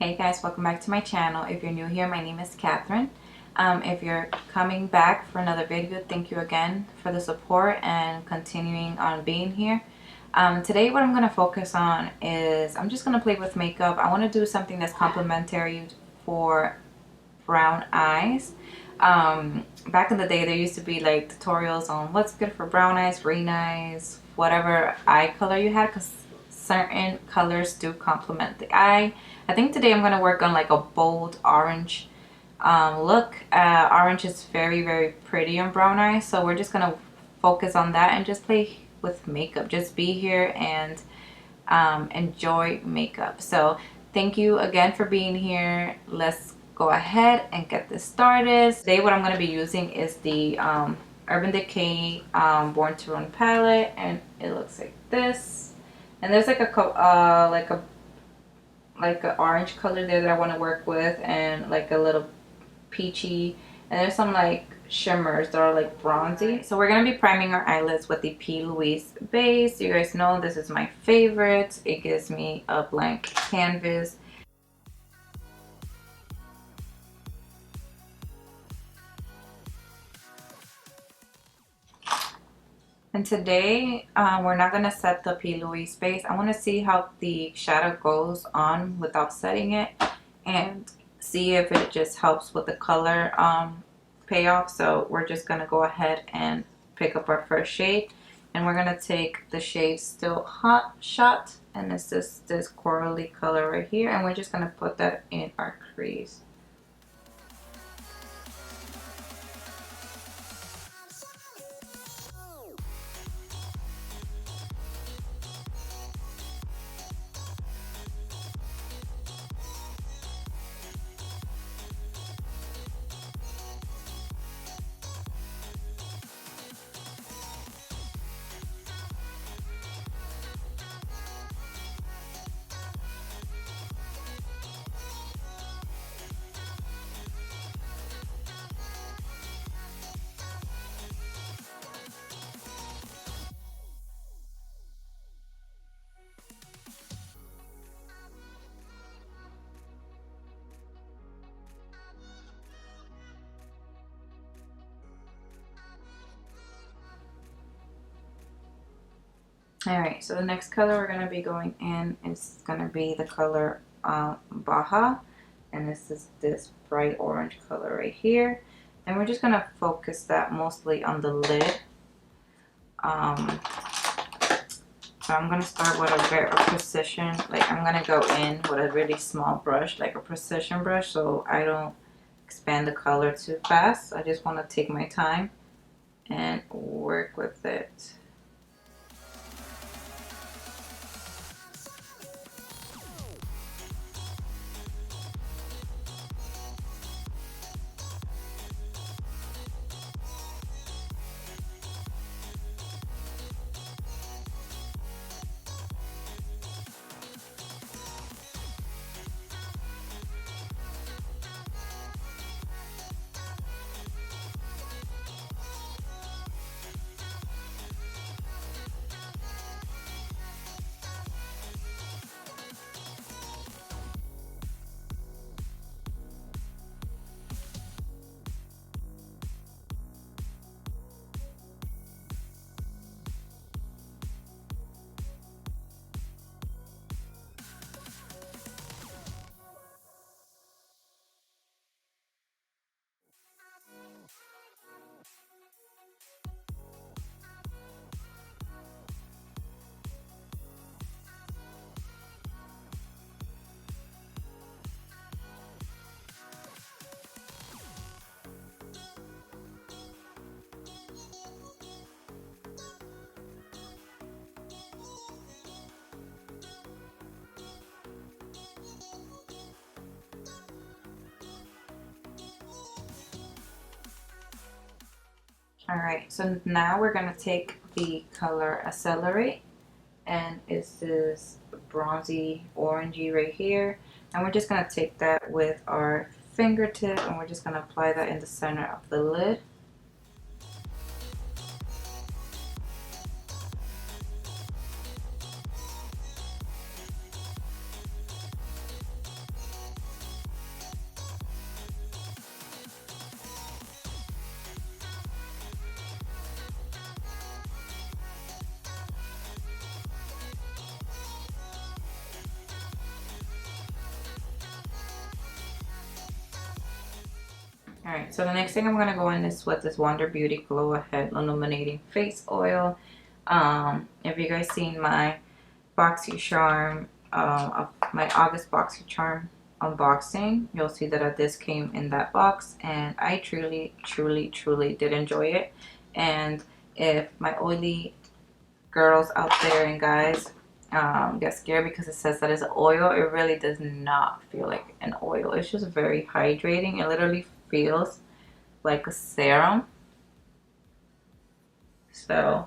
Hey guys, welcome back to my channel. If you're new here, my name is Catherine. If you're coming back for another video, thank you again for the support and continuing on being here. Today what I'm going to focus on is I'm just going to play with makeup. I want to do something that's complementary for brown eyes. Back in the day there used to be like tutorials on what's good for brown eyes, green eyes, whatever eye color you had, because certain colors do complement the eye. I think today I'm going to work on like a bold orange look. Orange is very pretty on brown eyes, so we're just going to focus on that and just play with makeup. Just be here and enjoy makeup. So thank you again for being here. Let's go ahead and get this started. Today what I'm going to be using is the Urban Decay Born to Run palette, and it looks like this. And there's like a orange color there that I want to work with, and like a little peachy, and there's some like shimmers that are like bronzy. So we're going to be priming our eyelids with the P.LOUISE base. You guys know this is my favorite. It gives me a blank canvas. And today we're not going to set the P.LOUISE base. I want to see how the shadow goes on without setting it, and see if it just helps with the color payoff. So we're just going to go ahead and pick up our first shade, and we're going to take the shade Still Hot Shot, and it's just this corally color right here, and we're just going to put that in our crease. Alright, so the next color we're going to be going in is going to be the color Baja, and this is this bright orange color right here, and we're just going to focus that mostly on the lid. So I'm going to start with a very precision, like I'm going to go in with a really small brush, like a precision brush, so I don't expand the color too fast. I just want to take my time and work with it. Alright, so now we're going to take the color Accelerate, and it's this bronzy orangey right here, and we're just going to take that with our fingertip, and we're just going to apply that in the center of the lid. Alright, so the next thing I'm going to go in is with this Wonder Beauty Glow Ahead Illuminating Face Oil. If you guys seen my BoxyCharm, my August BoxyCharm unboxing, you'll see that this came in that box, and I truly did enjoy it. And if my oily girls out there and guys get scared because it says that it's an oil, it really does not feel like an oil. It's just very hydrating. It literally feels like a serum. So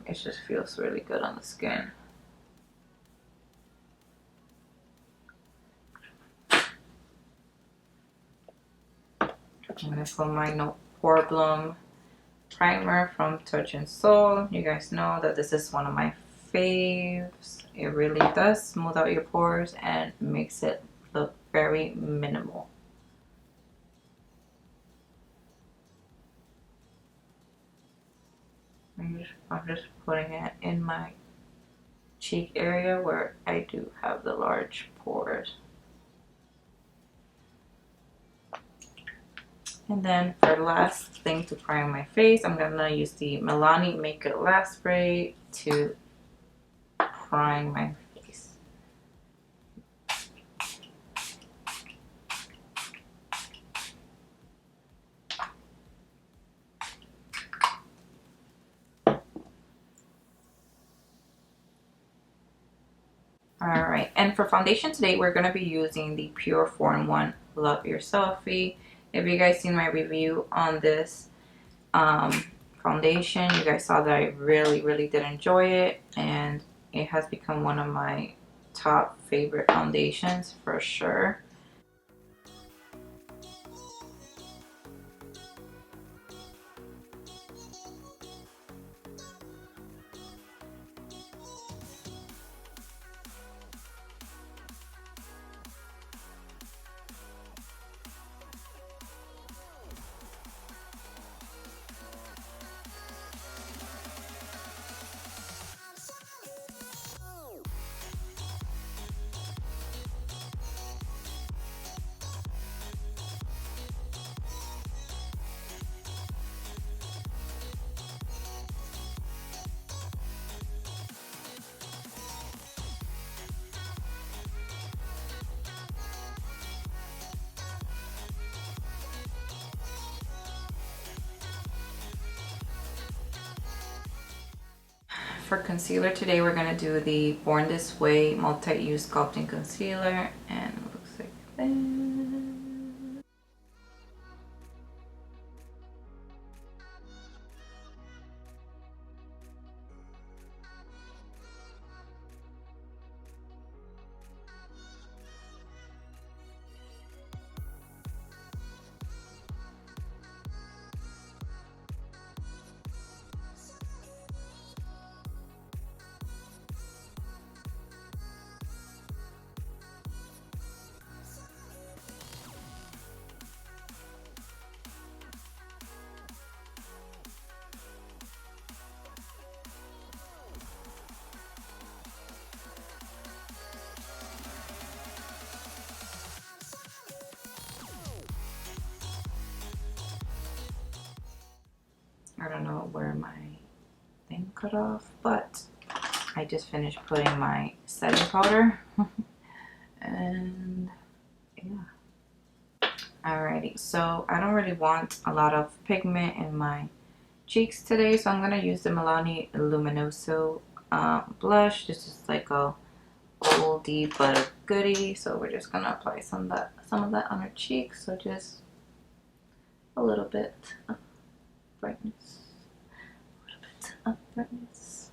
it just feels really good on the skin. I'm gonna put my No Poreblem primer from Touch and Soul. You guys know that this is one of my faves. It really does smooth out your pores and makes it look very minimal. I'm just putting it in my cheek area where I do have the large pores. And then for the last thing to prime my face, I'm gonna use the MILANI Make It Last spray to prime my face. Alright, and for foundation today, we're going to be using the Pure 4-in-1 Love Your Selfie. If you guys seen my review on this foundation, you guys saw that I really did enjoy it, and it has become one of my top favorite foundations for sure. For concealer today, we're going to do the Born This Way Multi-Use Sculpting Concealer, and it looks like this. I don't know where my thing cut off, but I just finished putting my setting powder. And yeah. Alrighty, so I don't really want a lot of pigment in my cheeks today, so I'm going to use the MILANI LUMINOSO blush. This is like a oldie but a goodie, so we're just going to apply some of that on our cheeks. So just a little bit of brightness, a little bit of brightness.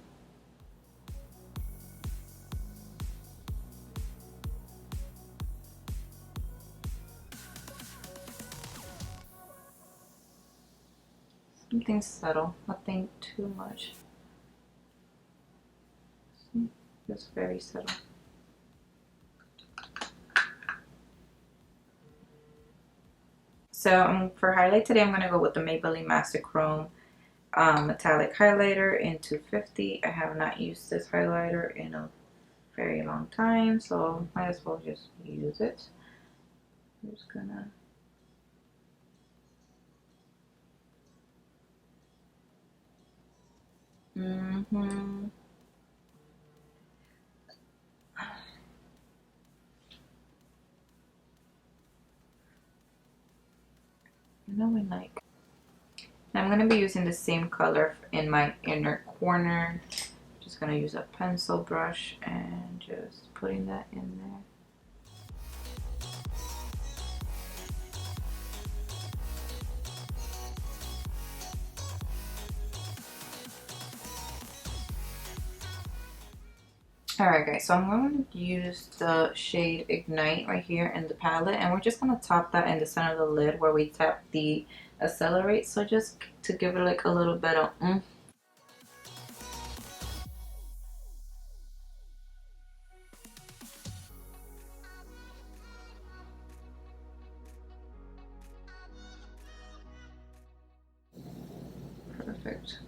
Something subtle, nothing too much. Just very subtle. So for highlight today, I'm going to go with the Maybelline Master Chrome Metallic Highlighter in 250. I have not used this highlighter in a very long time, so might as well just use it. I'm just gonna you know, when like, I'm gonna be using the same color in my inner corner. Just gonna use a pencil brush and just putting that in there. Alright guys, so I'm going to use the shade Ignite right here in the palette, and we're just going to top that in the center of the lid where we tap the Accelerate, so just to give it like a little bit of Perfect.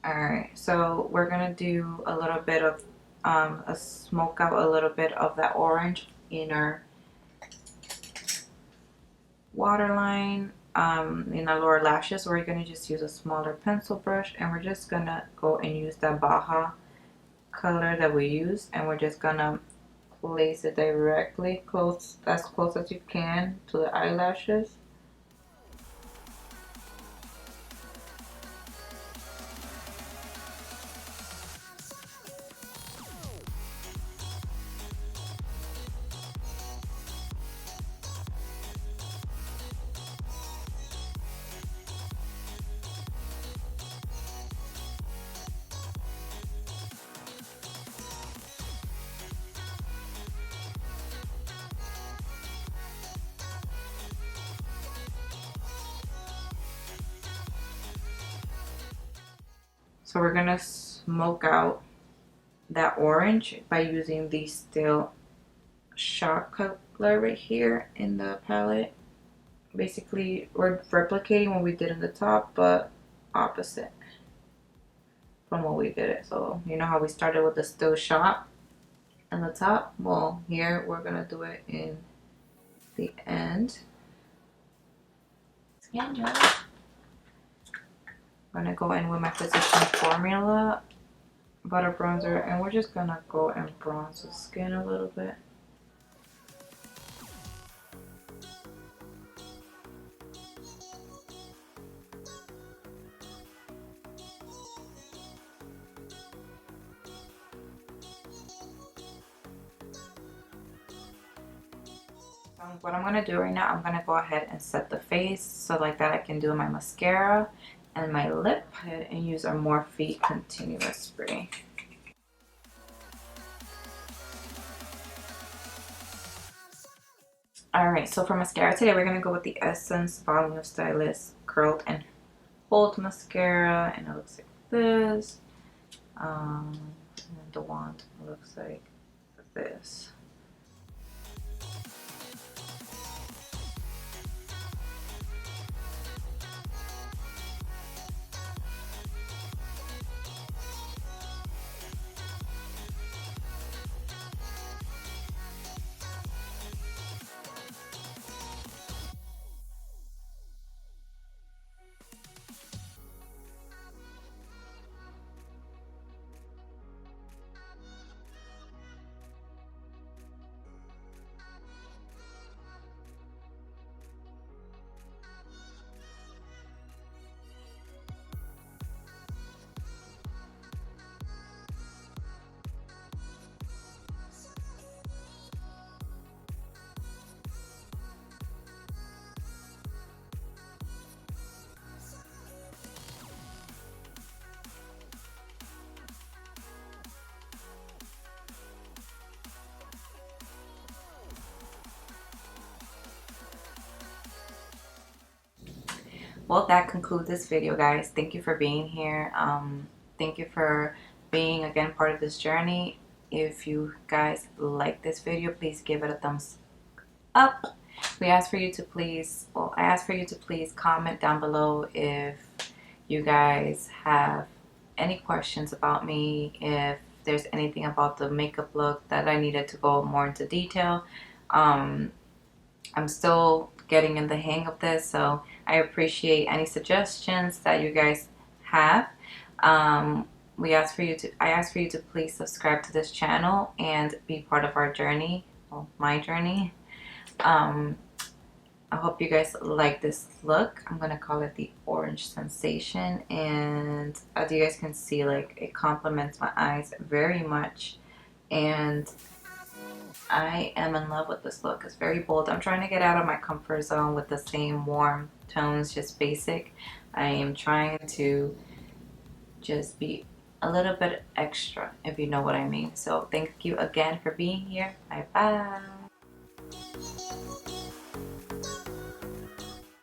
Alright, so we're going to do a little bit of a smoke out a little bit of that orange in our waterline, in our lower lashes. We're going to just use a smaller pencil brush, and we're just going to go and use that Baja color that we used, and we're just going to place it directly close, as close as you can to the eyelashes. So we're gonna smoke out that orange by using the Still Shot color right here in the palette. Basically, we're replicating what we did in the top, but opposite from what we did it. So you know how we started with the Still Shot in the top? Well, here we're gonna do it in the end. I'm gonna go in with my Physician Formula butter bronzer, and we're just gonna go and bronze the skin a little bit. What I'm gonna do right now, I'm gonna go ahead and set the face so like that I can do my mascara and my lip, and use our Morphe Continuous Spray. Alright, so for mascara today, we're gonna go with the Essence Volume Stylist Curled and Hold Mascara, and it looks like this. And the wand looks like this. Well, that concludes this video, guys. Thank you for being here. Thank you for being again part of this journey. If you guys like this video, please give it a thumbs up. We ask for you to please, well, I ask for you to please comment down below if you guys have any questions about me, if there's anything about the makeup look that I needed to go more into detail. I'm still getting in the hang of this, so I appreciate any suggestions that you guys have. I ask for you to please subscribe to this channel and be part of our journey, well, my journey. I hope you guys like this look. I'm gonna call it the Orange Sensation, and as you guys can see, like, it complements my eyes very much, and I am in love with this look. It's very bold. I'm trying to get out of my comfort zone with the same warm tones, just basic. I am trying to just be a little bit extra, if you know what I mean. So thank you again for being here. Bye bye.